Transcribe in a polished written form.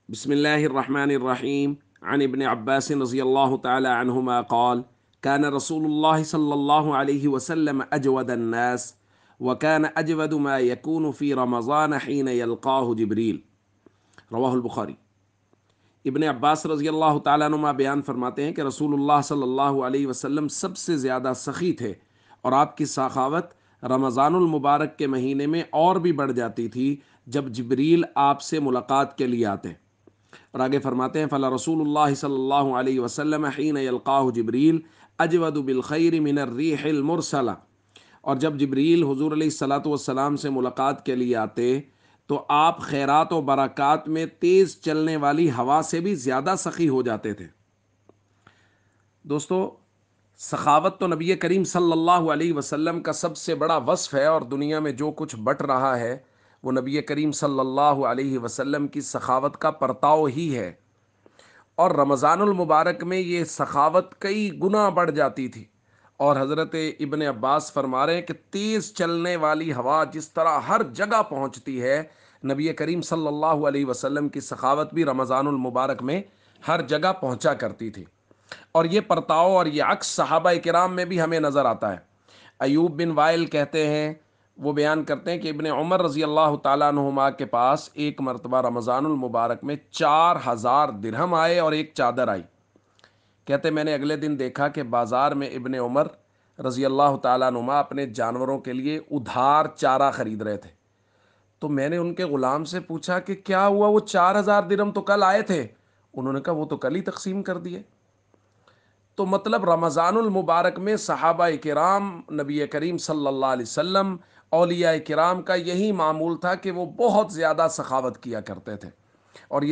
بسم الله الرحمن الرحيم عن ابن عباس رضي الله تعالى عنهما قال كان رسول الله صلى الله عليه وسلم أجود الناس وكان أجود ما يكون في رمضان حين يلقاه جبريل رواہ البخاری۔ ابن عباس رضی اللہ تعالیٰ عنہما بیان فرماتے ہیں کہ رسول اللہ صلی اللہ علیہ وسلم سب سے زیادہ سخی تھے اور آپ کی سخاوت رمضان المبارک کے مہینے میں اور بھی بڑھ جاتی تھی جب جبریل آپ سے ملاقات کے لیے آتے۔ اور آگے فرماتے ہیں فلا رسول اللہ صلی اللہ علیہ وسلم حین یلقاہ جبریل اجود بالخیر من الریح المرسلہ، اور جب جبریل حضور علیہ الصلاۃ والسلام سے ملاقات کے لیے آتے تو آپ خیرات و برکات میں تیز چلنے والی ہوا سے بھی زیادہ سخی ہو جاتے تھے۔ دوستو، سخاوت تو نبی کریم صلی اللہ علیہ وسلم کا سب سے بڑا وصف ہے، اور دنیا میں جو کچھ بٹ رہا ہے وہ نبی کریم صلی اللہ علیہ وسلم کی سخاوت کا پرتاؤ ہی ہے، اور رمضان المبارک میں یہ سخاوت کئی گنا بڑھ جاتی تھی۔ اور حضرت ابن عباس فرما رہے ہیں کہ تیز چلنے والی ہوا جس طرح ہر جگہ پہنچتی ہے، نبی کریم صلی اللہ علیہ وسلم کی سخاوت بھی رمضان المبارک میں ہر جگہ پہنچا کرتی تھی، اور یہ پرتاؤ اور یہ عکس صحابہ کرام میں بھی ہمیں نظر آتا ہے۔ ایوب بن وائل کہتے ہیں، وہ بیان کرتے ہیں کہ ابن عمر رضی اللہ تعالیٰ عنہما کے پاس ایک مرتبہ رمضان المبارک میں 4000 درہم آئے اور ایک چادر آئی۔ کہتے میں نے اگلے دن دیکھا کہ بازار میں ابن عمر رضی اللہ تعالیٰ عنہما اپنے جانوروں کے لیے ادھار چارہ خرید رہے تھے۔ تو میں نے ان کے غلام سے پوچھا کہ کیا ہوا، وہ 4000 درہم تو کل آئے تھے؟ انہوں نے کہا وہ تو کل ہی تقسیم کر دیے۔ تو مطلب رمضان المبارک میں صحابہ کرام، نبی کریم صلی اللہ علیہ وسلم، اولیاء کرام کا یہی معمول تھا کہ وہ بہت زیادہ سخاوت کیا کرتے تھے، اور یہ